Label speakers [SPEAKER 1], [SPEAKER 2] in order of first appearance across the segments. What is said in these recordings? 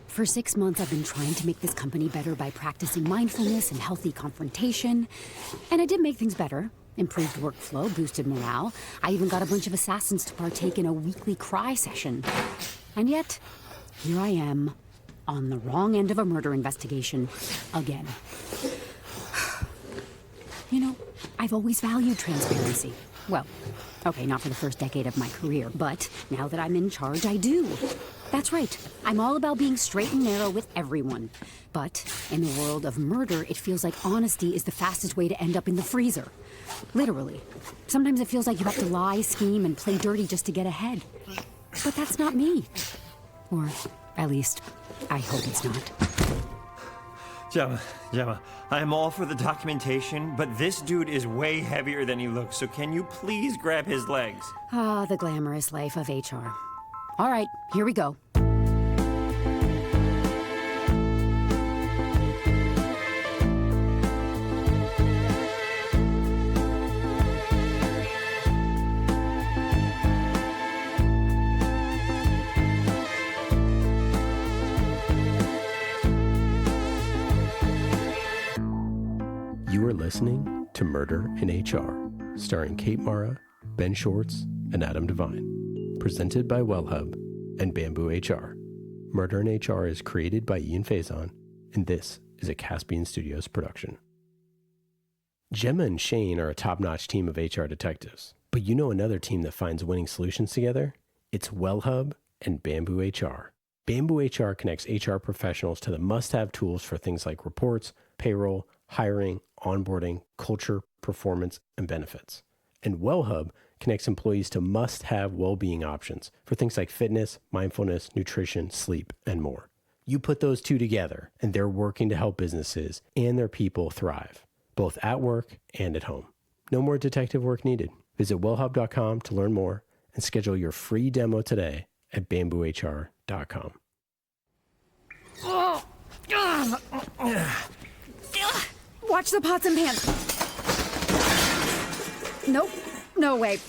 [SPEAKER 1] For 6 months, I've been trying to make this company better by practicing mindfulness and healthy confrontation. And I did make things better. Improved workflow, boosted morale. I even got a bunch of assassins to partake in a weekly cry session. And yet, here I am, on the wrong end of a murder investigation, again. You know, I've always valued transparency. Well, okay, not for the first decade of my career, but now that I'm in charge, I do. That's right. I'm all about being straight and narrow with everyone. But in the world of murder, it feels like honesty is the fastest way to end up in the freezer. Literally. Sometimes it feels like you have to lie, scheme, and play dirty just to get ahead. But that's not me. Or, at least, I hope it's not.
[SPEAKER 2] Jemma, I am all for the documentation, but this dude is way heavier than he looks, so can you please grab his legs?
[SPEAKER 1] Ah, the glamorous life of HR. All right, here we go.
[SPEAKER 3] You are listening to Murder in HR, starring Kate Mara, Ben Schwartz, and Adam Devine. Presented by Wellhub and BambooHR. Murder in HR is created by Ian Faison, and this is a Caspian Studios production. Jemma and Shane are a top-notch team of HR detectives, but you know another team that finds winning solutions together? It's Wellhub and BambooHR. BambooHR connects HR professionals to the must-have tools for things like reports, payroll, hiring, onboarding, culture, performance, and benefits. And Wellhub connects employees to must-have well-being options for things like fitness, mindfulness, nutrition, sleep, and more. You put those two together, and they're working to help businesses and their people thrive, both at work and at home. No more detective work needed. Visit wellhub.com to learn more and schedule your free demo today at bamboohr.com.
[SPEAKER 1] Watch the pots and pans. Nope. No way.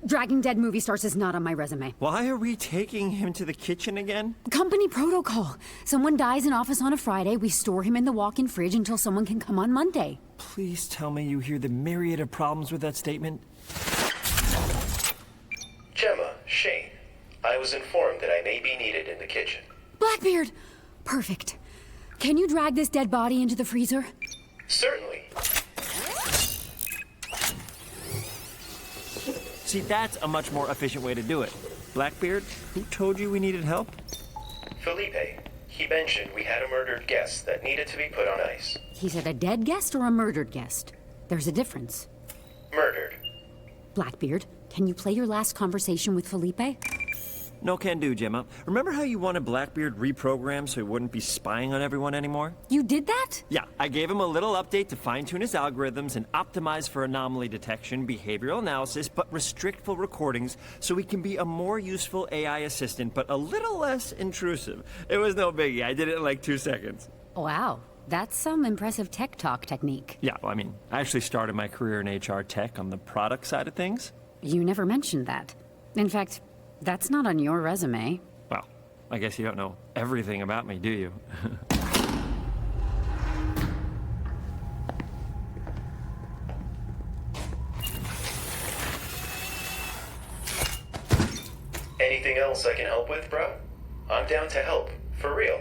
[SPEAKER 1] Dragging dead movie stars is not on my resume.
[SPEAKER 2] Why are we taking him to the kitchen again?
[SPEAKER 1] Company protocol. Someone dies in office on a Friday, we store him in the walk-in fridge until someone can come on Monday.
[SPEAKER 2] Please tell me you hear the myriad of problems with that statement.
[SPEAKER 4] Jemma, Shane, I was informed that I may be needed in the kitchen.
[SPEAKER 1] Blackbeard! Perfect. Can you drag this dead body into the freezer?
[SPEAKER 4] Certainly.
[SPEAKER 2] See, that's a much more efficient way to do it. Blackbeard, who told you we needed help?
[SPEAKER 4] Felipe. He mentioned we had a murdered guest that needed to be put on ice.
[SPEAKER 1] He said a dead guest or a murdered guest? There's a difference.
[SPEAKER 4] Murdered.
[SPEAKER 1] Blackbeard, can you play your last conversation with Felipe?
[SPEAKER 2] No can do, Jemma. Remember how you wanted Blackbeard reprogrammed so he wouldn't be spying on everyone anymore?
[SPEAKER 1] You did that?
[SPEAKER 2] Yeah, I gave him a little update to fine-tune his algorithms and optimize for anomaly detection, behavioral analysis, but restrict for recordings so he can be a more useful AI assistant, but a little less intrusive. It was no biggie. I did it in like 2 seconds.
[SPEAKER 1] Wow, that's some impressive tech talk technique.
[SPEAKER 2] Yeah, well, I mean, I actually started my career in HR tech on the product side of things.
[SPEAKER 1] You never mentioned that. In fact, that's not on your resume.
[SPEAKER 2] Well, I guess you don't know everything about me, do you?
[SPEAKER 4] Anything else I can help with, bro? I'm down to help, for real.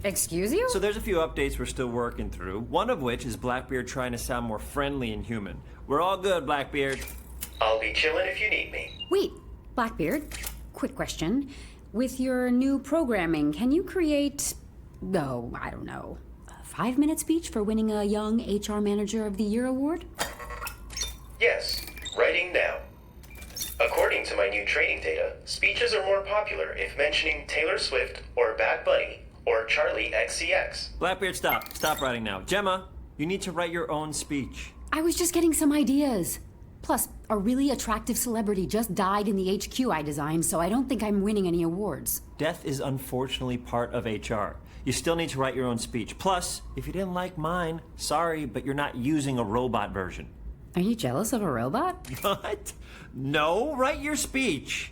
[SPEAKER 1] Excuse you?
[SPEAKER 2] So there's a few updates we're still working through, one of which is Blackbeard trying to sound more friendly and human. We're all good, Blackbeard.
[SPEAKER 4] I'll be chillin' if you need me.
[SPEAKER 1] Wait, Blackbeard, quick question. With your new programming, can you create, I don't know, a 5-minute speech for winning a Young HR Manager of the Year award?
[SPEAKER 4] Yes, writing now. According to my new training data, speeches are more popular if mentioning Taylor Swift or Bad Bunny or Charlie XCX.
[SPEAKER 2] Blackbeard, stop. Stop writing now. Jemma, you need to write your own speech.
[SPEAKER 1] I was just getting some ideas. Plus, a really attractive celebrity just died in the HQ I designed, so I don't think I'm winning any awards.
[SPEAKER 2] Death is unfortunately part of HR. You still need to write your own speech. Plus, if you didn't like mine, sorry, but you're not using a robot version.
[SPEAKER 1] Are you jealous of a robot?
[SPEAKER 2] What? No, write your speech.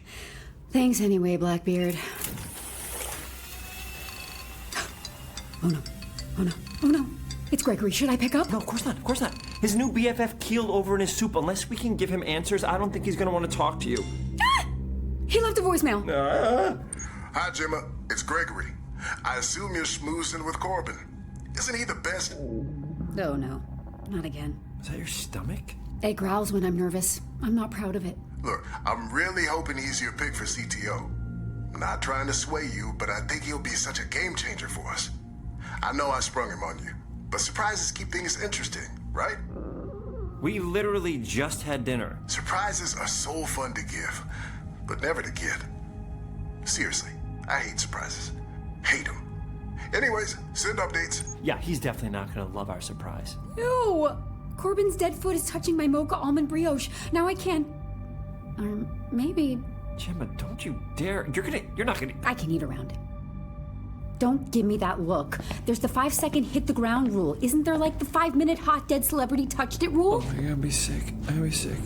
[SPEAKER 1] Thanks anyway, Blackbeard. Oh no. Oh no. Oh no. It's Gregory. Should I pick up?
[SPEAKER 2] No, of course not. Of course not. His new BFF keeled over in his soup. Unless we can give him answers, I don't think he's going to want to talk to you.
[SPEAKER 1] Ah! He left a voicemail.
[SPEAKER 5] Hi, Jemma. It's Gregory. I assume you're schmoozing with Corbin. Isn't he the best?
[SPEAKER 1] Oh no. Not again.
[SPEAKER 2] Is that your stomach?
[SPEAKER 1] It growls when I'm nervous. I'm not proud of it.
[SPEAKER 5] Look, I'm really hoping he's your pick for CTO. Not trying to sway you, but I think he'll be such a game changer for us. I know I sprung him on you, but surprises keep things interesting, right?
[SPEAKER 2] We literally just had dinner.
[SPEAKER 5] Surprises are so fun to give, but never to get. Seriously, I hate surprises. Hate them. Anyways, send updates.
[SPEAKER 2] Yeah, he's definitely not going to love our surprise.
[SPEAKER 1] Ew! Corbin's dead foot is touching my mocha almond brioche. Now I can't... Or maybe...
[SPEAKER 2] Jemma, don't you dare. You're not gonna...
[SPEAKER 1] I can eat around it. Don't give me that look. There's the 5-second hit the ground rule. Isn't there like the 5-minute hot dead celebrity touched it rule?
[SPEAKER 2] Oh, I'm gonna be sick. I'm gonna be sick.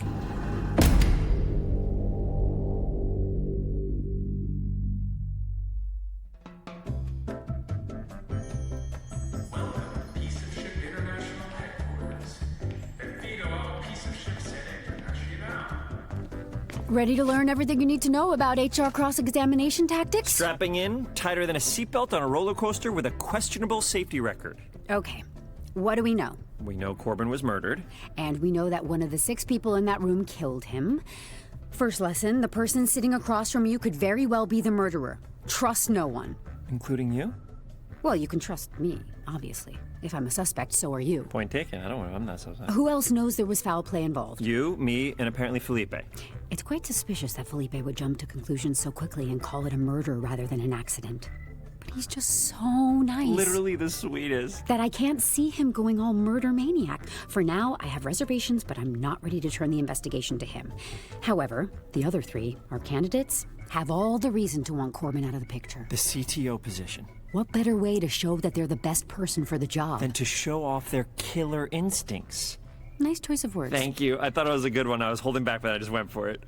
[SPEAKER 1] Ready to learn everything you need to know about HR cross-examination tactics?
[SPEAKER 2] Strapping in, tighter than a seatbelt on a roller coaster with a questionable safety record.
[SPEAKER 1] Okay. What do we know?
[SPEAKER 2] We know Corbin was murdered.
[SPEAKER 1] And we know that one of the 6 people in that room killed him. First lesson, the person sitting across from you could very well be the murderer. Trust no one.
[SPEAKER 2] Including you?
[SPEAKER 1] Well, you can trust me, obviously. If I'm a suspect, so are you.
[SPEAKER 2] Point taken. I'm not so sad.
[SPEAKER 1] Who else knows there was foul play involved?
[SPEAKER 2] You, me, and apparently Felipe.
[SPEAKER 1] It's quite suspicious that Felipe would jump to conclusions so quickly and call it a murder rather than an accident. But he's just so nice.
[SPEAKER 2] Literally the sweetest.
[SPEAKER 1] That I can't see him going all murder maniac. For now, I have reservations, but I'm not ready to turn the investigation to him. However, the other 3, our candidates, have all the reason to want Corbin out of the picture.
[SPEAKER 2] The CTO position.
[SPEAKER 1] What better way to show that they're the best person for the job?
[SPEAKER 2] Than to show off their killer instincts.
[SPEAKER 1] Nice choice of words.
[SPEAKER 2] Thank you. I thought it was a good one. I was holding back, but I just went for it.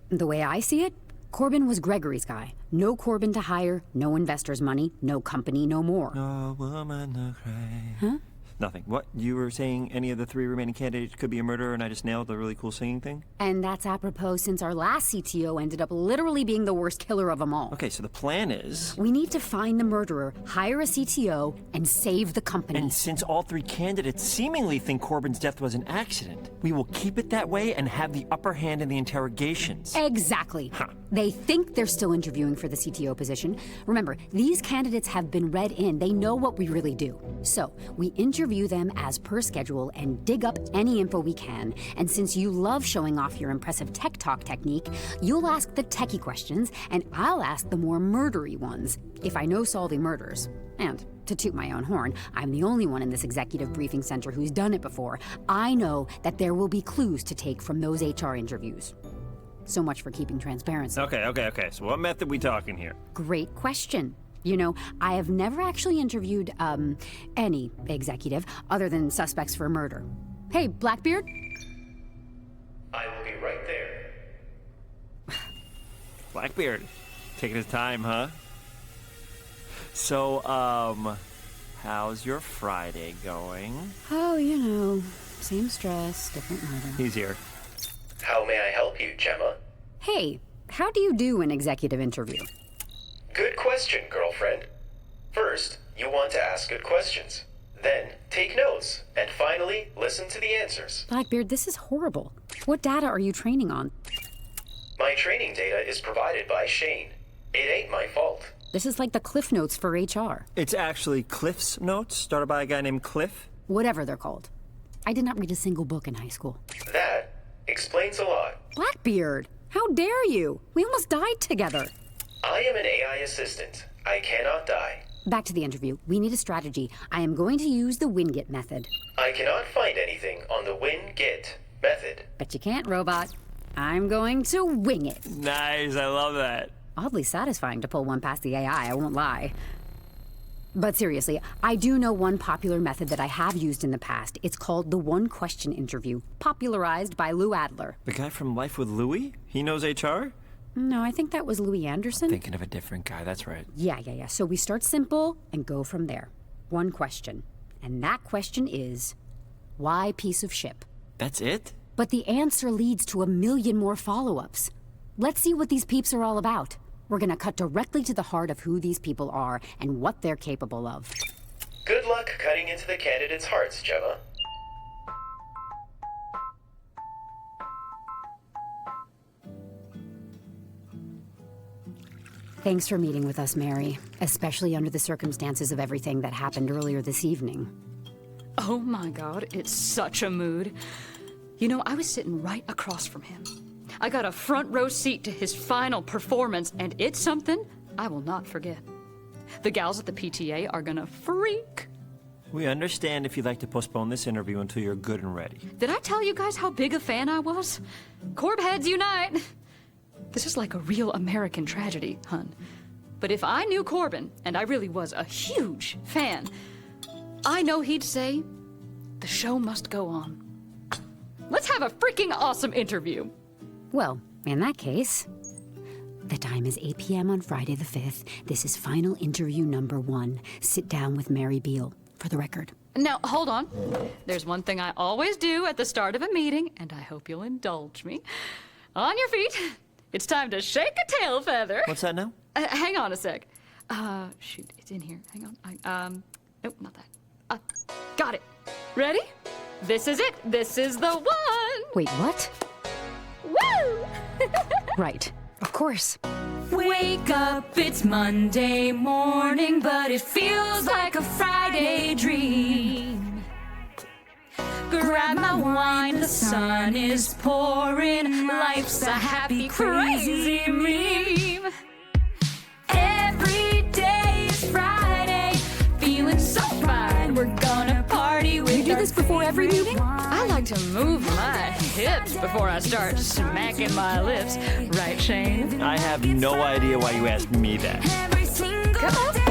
[SPEAKER 1] The way I see it, Corbin was Gregory's guy. No Corbin to hire, no investors' money, no company, no more.
[SPEAKER 2] No woman, no cry.
[SPEAKER 1] Huh?
[SPEAKER 2] Nothing. What? You were saying any of the 3 remaining candidates could be a murderer and I just nailed the really cool singing thing?
[SPEAKER 1] And that's apropos since our last CTO ended up literally being the worst killer of them all.
[SPEAKER 2] Okay, so the plan is...
[SPEAKER 1] We need to find the murderer, hire a CTO, and save the company.
[SPEAKER 2] And since all 3 candidates seemingly think Corbin's death was an accident, we will keep it that way and have the upper hand in the interrogations.
[SPEAKER 1] Exactly.
[SPEAKER 2] Huh.
[SPEAKER 1] They think they're still interviewing for the CTO position. Remember, these candidates have been read in. They know what we really do. So, we interview them as per schedule and dig up any info we can. And since you love showing off your impressive tech talk technique, you'll ask the techie questions, and I'll ask the more murdery ones, if I know solving murders. And, to toot my own horn, I'm the only one in this executive briefing center who's done it before. I know that there will be clues to take from those HR interviews. So much for keeping transparency.
[SPEAKER 2] Okay. So what method we talking here?
[SPEAKER 1] Great question. You know, I have never actually interviewed, any executive other than suspects for murder. Hey, Blackbeard?
[SPEAKER 4] I will be right there.
[SPEAKER 2] Blackbeard. Taking his time, huh? So, how's your Friday going?
[SPEAKER 1] Oh, you know, same stress, different murder.
[SPEAKER 2] He's here.
[SPEAKER 4] How may I help you, Jemma?
[SPEAKER 1] Hey, how do you do an executive interview?
[SPEAKER 4] Good question, girlfriend. First, you want to ask good questions. Then, take notes. And finally, listen to the answers.
[SPEAKER 1] Blackbeard, this is horrible. What data are you training on?
[SPEAKER 4] My training data is provided by Shane. It ain't my fault.
[SPEAKER 1] This is like the Cliff Notes for HR.
[SPEAKER 2] It's actually Cliff's Notes, started by a guy named Cliff.
[SPEAKER 1] Whatever they're called. I did not read a single book in high school.
[SPEAKER 4] That explains a lot.
[SPEAKER 1] Blackbeard, how dare you? We almost died together.
[SPEAKER 4] I am an AI assistant. I cannot die.
[SPEAKER 1] Back to the interview. We need a strategy. I am going to use the win-get method.
[SPEAKER 4] I cannot find anything on the win-get method.
[SPEAKER 1] Bet you can't, robot. I'm going to wing it.
[SPEAKER 2] Nice, I love that.
[SPEAKER 1] Oddly satisfying to pull one past the AI, I won't lie. But seriously, I do know one popular method that I have used in the past. It's called the one-question interview, popularized by Lou Adler.
[SPEAKER 2] The guy from Life with Louie? He knows HR?
[SPEAKER 1] No, I think that was Louis Anderson.
[SPEAKER 2] Thinking of a different guy, that's right.
[SPEAKER 1] Yeah. So we start simple and go from there. One question. And that question is, why piece of ship?
[SPEAKER 2] That's it?
[SPEAKER 1] But the answer leads to a million more follow-ups. Let's see what these peeps are all about. We're gonna cut directly to the heart of who these people are and what they're capable of.
[SPEAKER 4] Good luck cutting into the candidates' hearts, Jemma.
[SPEAKER 1] Thanks for meeting with us, Mary, especially under the circumstances of everything that happened earlier this evening.
[SPEAKER 6] Oh my God, it's such a mood. You know, I was sitting right across from him. I got a front row seat to his final performance, and it's something I will not forget. The gals at the PTA are gonna freak.
[SPEAKER 2] We understand if you'd like to postpone this interview until you're good and ready.
[SPEAKER 6] Did I tell you guys how big a fan I was? Corb heads unite! This is like a real American tragedy, hun. But if I knew Corbin, and I really was a huge fan, I know he'd say, the show must go on. Let's have a freaking awesome interview.
[SPEAKER 1] Well, in that case, the time is 8 p.m. on Friday the 5th. This is final interview number 1. Sit down with Mary Beale, for the record.
[SPEAKER 6] Now, hold on. There's one thing I always do at the start of a meeting, and I hope you'll indulge me. On your feet. It's time to shake a tail feather.
[SPEAKER 2] What's that now?
[SPEAKER 6] Hang on a sec. Shoot, it's in here. Hang on. Nope, not that. Got it. Ready? This is it. This is the one.
[SPEAKER 1] Wait, what?
[SPEAKER 6] Woo!
[SPEAKER 1] Right, of course.
[SPEAKER 7] Wake up, it's Monday morning, but it feels like a Friday dream. Grab my wine, the sun is pouring, life's a happy, crazy meme. Every day is Friday, feeling so fine, we're gonna party with
[SPEAKER 1] You do this before every meeting?
[SPEAKER 6] I like to move my hips before I start smacking my lips. Right, Shane?
[SPEAKER 2] I have no idea why you asked me that.
[SPEAKER 7] every single day.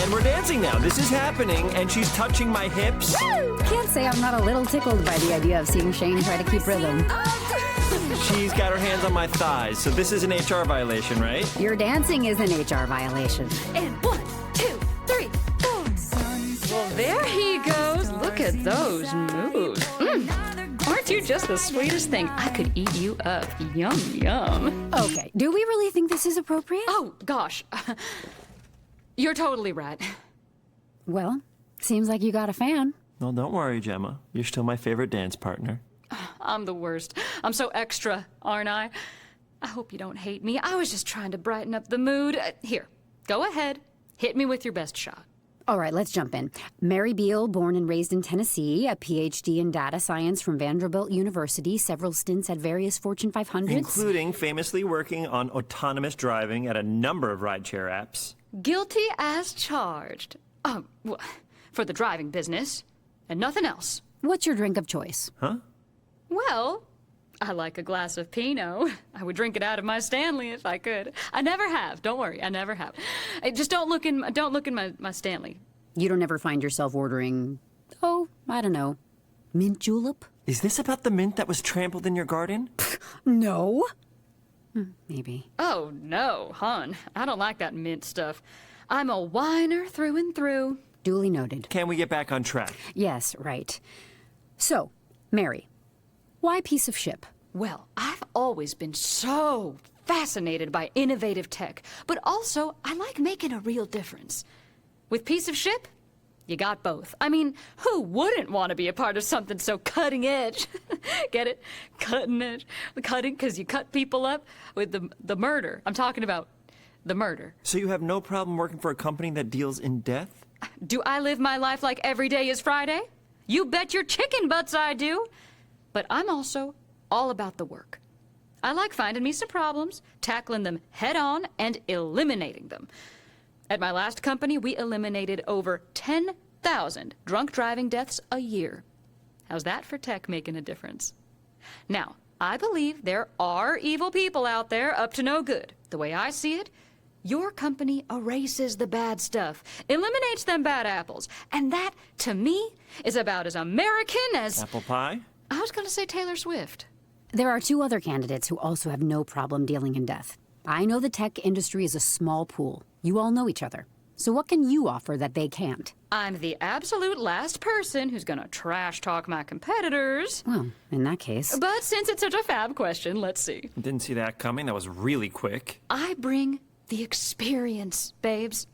[SPEAKER 2] And we're dancing now. This is happening, and she's touching my hips.
[SPEAKER 1] Can't say I'm not a little tickled by the idea of seeing Shane try to keep rhythm.
[SPEAKER 2] She's got her hands on my thighs, so this is an HR violation, right?
[SPEAKER 1] Your dancing is an HR violation.
[SPEAKER 6] And 1, 2, 3, 4. Well, there he goes. Look at those moves. Aren't you just the sweetest thing? I could eat you up. Yum, yum.
[SPEAKER 1] Okay, do we really think this is appropriate?
[SPEAKER 6] Oh, gosh. You're totally right.
[SPEAKER 1] Well, seems like you got a fan.
[SPEAKER 2] Well, don't worry, Jemma. You're still my favorite dance partner.
[SPEAKER 6] I'm the worst. I'm so extra, aren't I? I hope you don't hate me. I was just trying to brighten up the mood. Here, go ahead. Hit me with your best shot.
[SPEAKER 1] All right, let's jump in. Mary Beale, born and raised in Tennessee, a PhD in data science from Vanderbilt University, several stints at various Fortune 500s.
[SPEAKER 2] Including famously working on autonomous driving at a number of rideshare apps.
[SPEAKER 6] Guilty as charged. Well, for the driving business, and nothing else.
[SPEAKER 1] What's your drink of choice?
[SPEAKER 2] Huh?
[SPEAKER 6] Well, I like a glass of Pinot. I would drink it out of my Stanley if I could. I never have. Don't worry, I never have. Just don't look in my Stanley.
[SPEAKER 1] You don't ever find yourself ordering, I don't know, mint julep?
[SPEAKER 2] Is this about the mint that was trampled in your garden?
[SPEAKER 1] No. Maybe.
[SPEAKER 6] Oh, no, hon. I don't like that mint stuff. I'm a whiner through and through.
[SPEAKER 1] Duly noted.
[SPEAKER 2] Can we get back on track?
[SPEAKER 1] Yes, right. So, Mary, why piece of ship?
[SPEAKER 6] Well, I've always been so fascinated by innovative tech, but also I like making a real difference. With piece of ship, you got both. I mean, who wouldn't want to be a part of something so cutting edge? Get it? Cutting edge. Cutting because you cut people up with the murder. I'm talking about the murder.
[SPEAKER 2] So you have no problem working for a company that deals in death?
[SPEAKER 6] Do I live my life like every day is Friday? You bet your chicken butts I do. But I'm also all about the work. I like finding me some problems, tackling them head on, and eliminating them. At my last company, we eliminated over 10,000 drunk driving deaths a year. How's that for tech making a difference? Now, I believe there are evil people out there up to no good. The way I see it, your company erases the bad stuff, eliminates them bad apples, and that, to me, is about as American as...
[SPEAKER 2] Apple pie?
[SPEAKER 6] I was going to say Taylor Swift.
[SPEAKER 1] There are 2 other candidates who also have no problem dealing in death. I know the tech industry is a small pool. You all know each other. So what can you offer that they can't?
[SPEAKER 6] I'm the absolute last person who's gonna trash talk my competitors.
[SPEAKER 1] Well, in that case...
[SPEAKER 6] But since it's such a fab question, let's see.
[SPEAKER 2] Didn't see that coming. That was really quick.
[SPEAKER 6] I bring the experience, babes.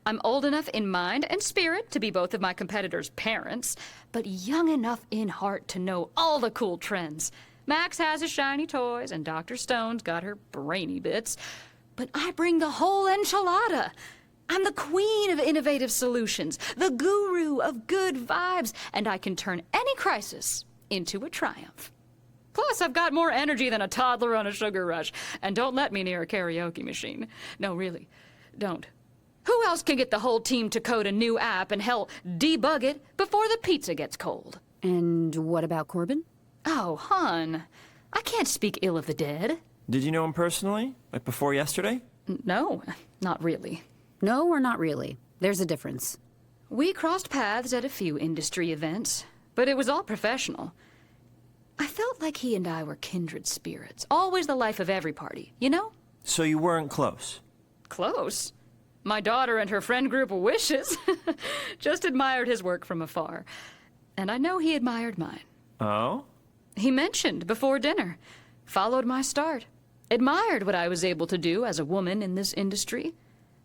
[SPEAKER 6] I'm old enough in mind and spirit to be both of my competitors' parents, but young enough in heart to know all the cool trends. Max has his shiny toys, and Dr. Stone's got her brainy bits. But I bring the whole enchilada. I'm the queen of innovative solutions, the guru of good vibes, and I can turn any crisis into a triumph. Plus, I've got more energy than a toddler on a sugar rush, and don't let me near a karaoke machine. No, really, don't. Who else can get the whole team to code a new app and, hell, debug it before the pizza gets cold?
[SPEAKER 1] And what about Corbin?
[SPEAKER 6] Oh, hon, I can't speak ill of the dead.
[SPEAKER 2] Did you know him personally? Like before yesterday?
[SPEAKER 6] No, not really.
[SPEAKER 1] No or not really? There's a difference.
[SPEAKER 6] We crossed paths at a few industry events, but it was all professional. I felt like he and I were kindred spirits, always the life of every party, you know?
[SPEAKER 2] So you weren't close?
[SPEAKER 6] Close? My daughter and her friend group wishes. Just admired his work from afar. And I know he admired mine.
[SPEAKER 2] Oh?
[SPEAKER 6] He mentioned before dinner. Followed my start. Admired what I was able to do as a woman in this industry.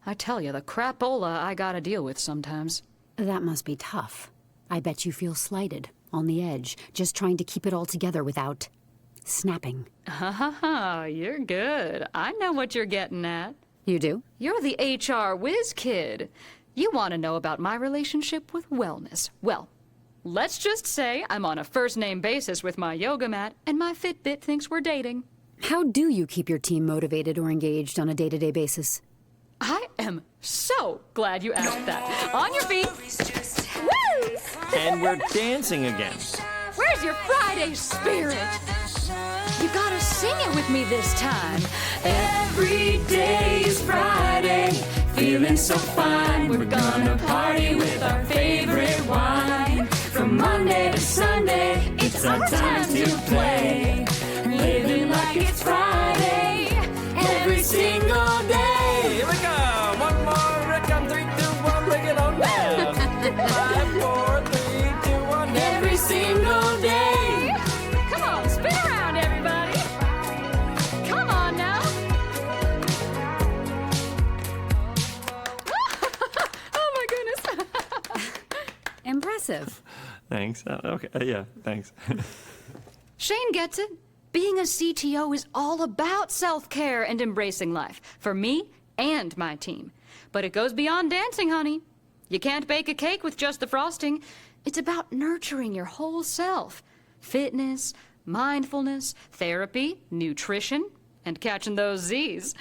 [SPEAKER 6] I tell you, the crapola I gotta deal with sometimes.
[SPEAKER 1] That must be tough. I bet you feel slighted, on the edge, just trying to keep it all together without snapping.
[SPEAKER 6] Ha ha ha, you're good. I know what you're getting at.
[SPEAKER 1] You do?
[SPEAKER 6] You're the HR whiz kid. You want to know about my relationship with wellness. Well, let's just say I'm on a first-name basis with my yoga mat, and my Fitbit thinks we're dating.
[SPEAKER 1] How do you keep your team motivated or engaged on a day-to-day basis?
[SPEAKER 6] I am so glad you asked that. On your feet. Woo!
[SPEAKER 2] And we're dancing again.
[SPEAKER 6] Where's your Friday spirit? You gotta sing it with me this time. Every day is Friday, feeling so fine. We're gonna party with our favorite wine. From Monday to Sunday, it's our time to play. Living like it's Friday, every single day.
[SPEAKER 2] Here we go. One more reckon. 3, 2, 1, break it on down. 5, 4, 3, 2, 1.
[SPEAKER 6] Every single day. Come on, spin around, everybody. Come on now. Oh my goodness.
[SPEAKER 1] Impressive.
[SPEAKER 2] Thanks. Okay. Yeah, thanks.
[SPEAKER 6] Shane gets it. Being a CTO is all about self-care and embracing life, for me and my team. But it goes beyond dancing, honey. You can't bake a cake with just the frosting. It's about nurturing your whole self. Fitness, mindfulness, therapy, nutrition, and catching those Z's.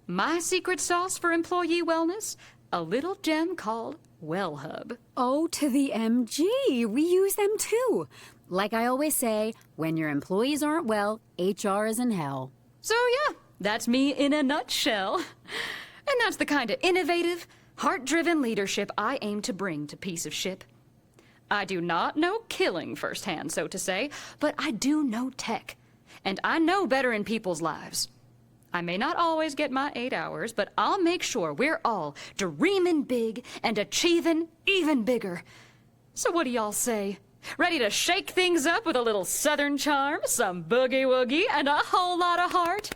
[SPEAKER 6] My secret sauce for employee wellness? A little gem called Wellhub.
[SPEAKER 1] Oh, to the MG. We use them too. Like I always say, when your employees aren't well, HR is in hell.
[SPEAKER 6] So yeah, that's me in a nutshell. And that's the kind of innovative, heart-driven leadership I aim to bring to Piece of Ship. I do not know killing firsthand, so to say, but I do know tech. And I know better in people's lives. I may not always get my 8 hours, but I'll make sure we're all dreaming big and achieving even bigger. So what do y'all say? Ready to shake things up with a little southern charm, some boogie-woogie, and a whole lot of heart?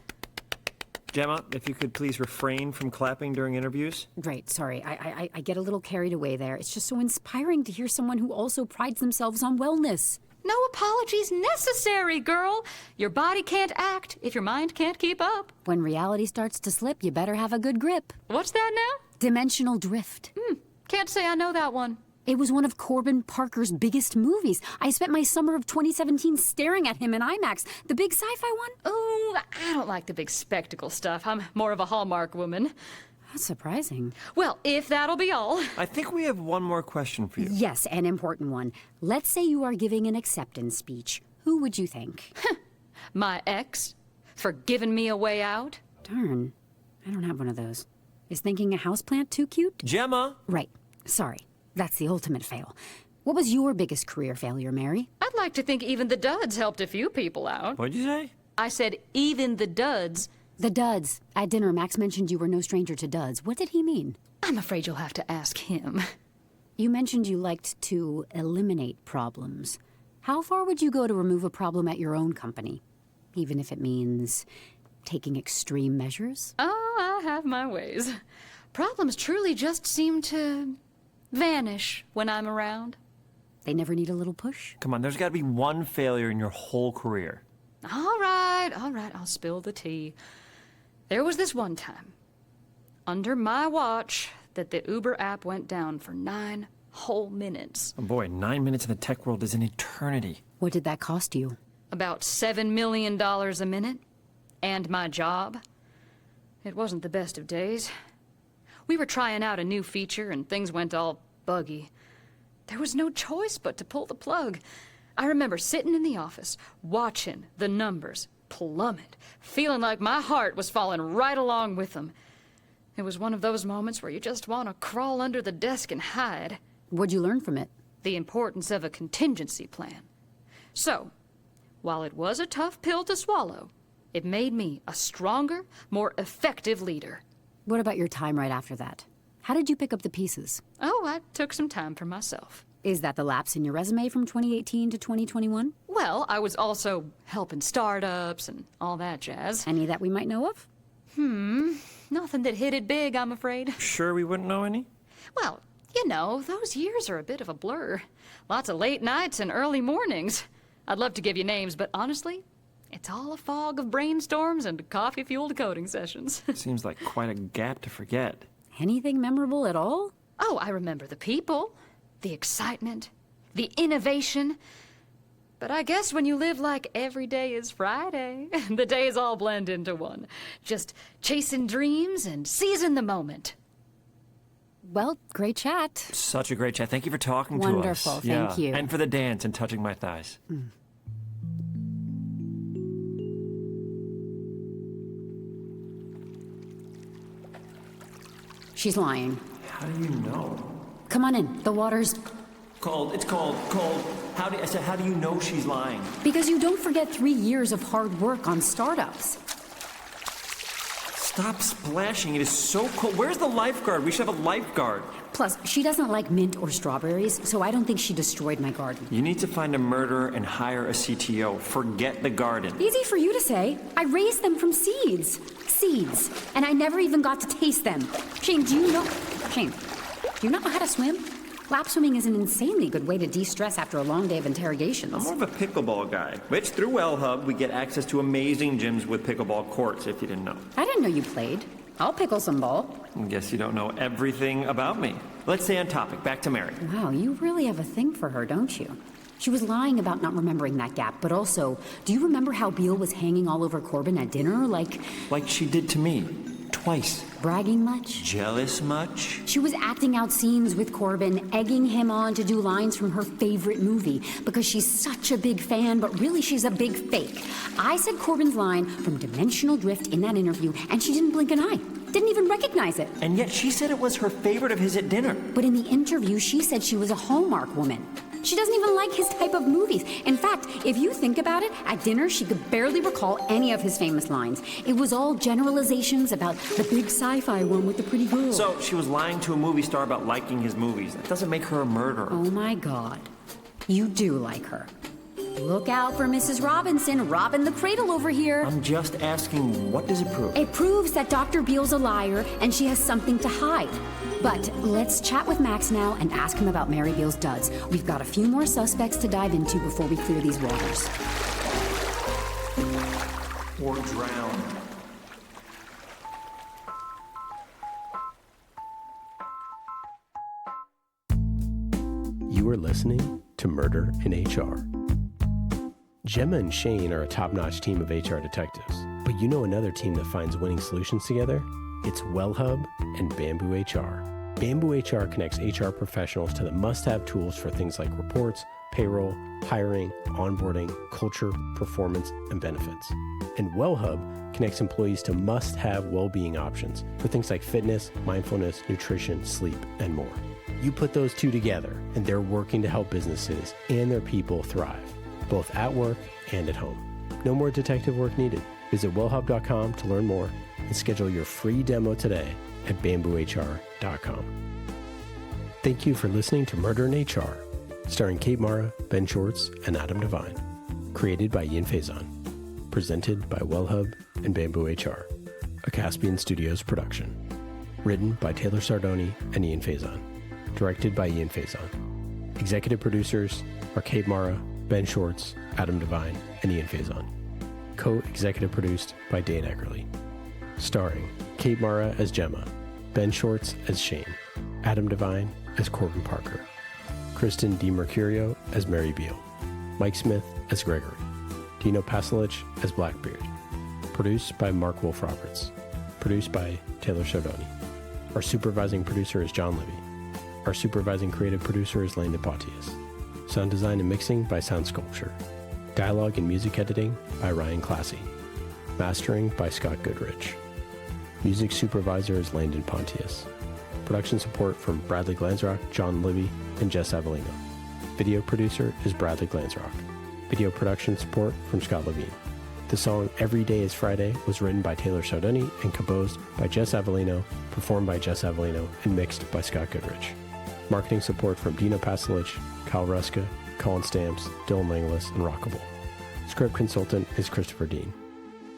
[SPEAKER 2] Jemma, if you could please refrain from clapping during interviews.
[SPEAKER 1] Right, sorry. I get a little carried away there. It's just so inspiring to hear someone who also prides themselves on wellness.
[SPEAKER 6] No apologies necessary, girl. Your body can't act if your mind can't keep up.
[SPEAKER 1] When reality starts to slip, you better have a good grip.
[SPEAKER 6] What's that now?
[SPEAKER 1] Dimensional drift.
[SPEAKER 6] Can't say I know that one.
[SPEAKER 1] It was one of Corbin Parker's biggest movies. I spent my summer of 2017 staring at him in IMAX, the big sci-fi one.
[SPEAKER 6] Oh, I don't like the big spectacle stuff. I'm more of a Hallmark woman.
[SPEAKER 1] That's surprising.
[SPEAKER 6] Well, if that'll be all.
[SPEAKER 2] I think we have one more question for you.
[SPEAKER 1] Yes, an important one. Let's say you are giving an acceptance speech. Who would you thank?
[SPEAKER 6] My ex? For giving me a way out?
[SPEAKER 1] Darn, I don't have one of those. Is thanking a houseplant too cute?
[SPEAKER 2] Jemma!
[SPEAKER 1] Right, sorry. That's the ultimate fail. What was your biggest career failure, Mary?
[SPEAKER 6] I'd like to think even the duds helped a few people out.
[SPEAKER 2] What'd you say?
[SPEAKER 6] I said even the duds
[SPEAKER 1] The duds. At dinner, Max mentioned you were no stranger to duds. What did he mean?
[SPEAKER 6] I'm afraid you'll have to ask him.
[SPEAKER 1] You mentioned you liked to eliminate problems. How far would you go to remove a problem at your own company? Even if it means taking extreme measures?
[SPEAKER 6] Oh, I have my ways. Problems truly just seem to vanish when I'm around.
[SPEAKER 1] They never need a little push?
[SPEAKER 2] Come on, there's got to be one failure in your whole career.
[SPEAKER 6] All right, I'll spill the tea. There was this one time, under my watch, that the Uber app went down for 9 whole minutes.
[SPEAKER 2] Oh boy, 9 minutes in the tech world is an eternity.
[SPEAKER 1] What did that cost you?
[SPEAKER 6] About $7 million a minute. And my job. It wasn't the best of days. We were trying out a new feature and things went all buggy. There was no choice but to pull the plug. I remember sitting in the office, watching the numbers plummet, feeling like my heart was falling right along with them. It was one of those moments where you just want to crawl under the desk and hide.
[SPEAKER 1] What'd you learn from it?
[SPEAKER 6] The importance of a contingency plan. So, while it was a tough pill to swallow, it made me a stronger, more effective leader.
[SPEAKER 1] What about your time right after that? How did you pick up the pieces?
[SPEAKER 6] Oh, I took some time for myself.
[SPEAKER 1] Is that the lapse in your resume from 2018 to 2021?
[SPEAKER 6] Well, I was also helping startups and all that jazz.
[SPEAKER 1] Any that we might know of?
[SPEAKER 6] Nothing that hit it big, I'm afraid.
[SPEAKER 2] Sure we wouldn't know any?
[SPEAKER 6] Well, you know, those years are a bit of a blur. Lots of late nights and early mornings. I'd love to give you names, but honestly, it's all a fog of brainstorms and coffee-fueled coding sessions.
[SPEAKER 2] Seems like quite a gap to forget.
[SPEAKER 1] Anything memorable at all?
[SPEAKER 6] Oh, I remember the people, the excitement, the innovation. But I guess when you live like every day is Friday, the days all blend into one. Just chasing dreams and seizing the moment.
[SPEAKER 1] Well, great chat.
[SPEAKER 2] Such a great chat. Thank you for talking to us.
[SPEAKER 1] Wonderful, thank you.
[SPEAKER 2] And for the dance and touching my thighs.
[SPEAKER 1] She's lying.
[SPEAKER 2] How do you know?
[SPEAKER 1] Come on in. The water's...
[SPEAKER 2] Cold. It's cold. Cold. How do you know she's lying?
[SPEAKER 1] Because you don't forget 3 years of hard work on startups.
[SPEAKER 2] Stop splashing. It is so cold. Where's the lifeguard? We should have a lifeguard.
[SPEAKER 1] Plus, she doesn't like mint or strawberries, so I don't think she destroyed my garden.
[SPEAKER 2] You need to find a murderer and hire a CTO. Forget the garden.
[SPEAKER 1] Easy for you to say. I raised them from seeds. Seeds. And I never even got to taste them. Shane, do you know how to swim? Lap swimming is an insanely good way to de-stress after a long day of interrogations.
[SPEAKER 2] I'm more of a pickleball guy, which through Wellhub, we get access to amazing gyms with pickleball courts, if you didn't know.
[SPEAKER 1] I didn't know you played. I'll pickle some ball.
[SPEAKER 2] I guess you don't know everything about me. Let's stay on topic. Back to Mary.
[SPEAKER 1] Wow, you really have a thing for her, don't you? She was lying about not remembering that gap, but also, do you remember how Beale was hanging all over Corbin at dinner? Like
[SPEAKER 2] she did to me. Twice.
[SPEAKER 1] Bragging much?
[SPEAKER 2] Jealous much?
[SPEAKER 1] She was acting out scenes with Corbin, egging him on to do lines from her favorite movie because she's such a big fan, but really she's a big fake. I said Corbin's line from Dimensional Drift in that interview, and she didn't blink an eye. Didn't even recognize it.
[SPEAKER 2] And yet she said it was her favorite of his at dinner.
[SPEAKER 1] But in the interview, she said she was a Hallmark woman. She doesn't even like his type of movies. In fact, if you think about it, at dinner, she could barely recall any of his famous lines. It was all generalizations about the big sci-fi one with the pretty girl.
[SPEAKER 2] So she was lying to a movie star about liking his movies. That doesn't make her a murderer.
[SPEAKER 1] Oh my God. You do like her. Look out for Mrs. Robinson, robbing the cradle over here.
[SPEAKER 2] I'm just asking, what does it prove?
[SPEAKER 1] It proves that Dr. Beale's a liar and she has something to hide. But let's chat with Max now and ask him about Mary Beale's duds. We've got a few more suspects to dive into before we clear these waters.
[SPEAKER 2] Or drown.
[SPEAKER 3] You are listening to Murder in HR. Jemma and Shane are a top-notch team of HR detectives, but you know another team that finds winning solutions together? It's Wellhub and BambooHR. BambooHR connects HR professionals to the must-have tools for things like reports, payroll, hiring, onboarding, culture, performance, and benefits. And Wellhub connects employees to must-have well-being options for things like fitness, mindfulness, nutrition, sleep, and more. You put those two together, and they're working to help businesses and their people thrive, both at work and at home. No more detective work needed. Visit wellhub.com to learn more and schedule your free demo today at BambooHR.com. Thank you for listening to Murder in HR, starring Kate Mara, Ben Schwartz, and Adam Devine. Created by Ian Faison. Presented by Wellhub and BambooHR, a Caspian Studios production. Written by Taylor Sardoni and Ian Faison. Directed by Ian Faison. Executive producers are Kate Mara, Ben Schwartz, Adam Devine, and Ian Faison. Co-executive produced by Dane Eckerly. Starring Kate Mara as Jemma, Ben Schwartz as Shane, Adam Devine as Corbin Parker, Kristen DiMercurio as Mary Beal, Mike Smith as Gregory, Dino Pasalic as Blackbeard. Produced by Mark Wolf Roberts. Produced by Taylor Sardoni. Our supervising producer is John Libby. Our supervising creative producer is Landon Pontius. Sound design and mixing by Sound Sculpture. Dialogue and music editing by Ryan Classy. Mastering by Scott Goodrich. Music supervisor is Landon Pontius. Production support from Bradley Glansrock, John Libby, and Jess Avellino. Video producer is Bradley Glansrock. Video production support from Scott Levine. The song Every Day is Friday was written by Taylor Sardoni and composed by Jess Avellino, performed by Jess Avellino, and mixed by Scott Goodrich. Marketing support from Dino Pasalic, Kyle Ruska, Colin Stamps, Dylan Langlis, and Rockable. Script consultant is Christopher Dean.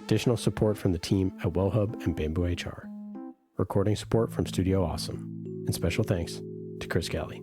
[SPEAKER 3] Additional support from the team at Wellhub and BambooHR. Recording support from Studio Awesome. And special thanks to Chris Galley.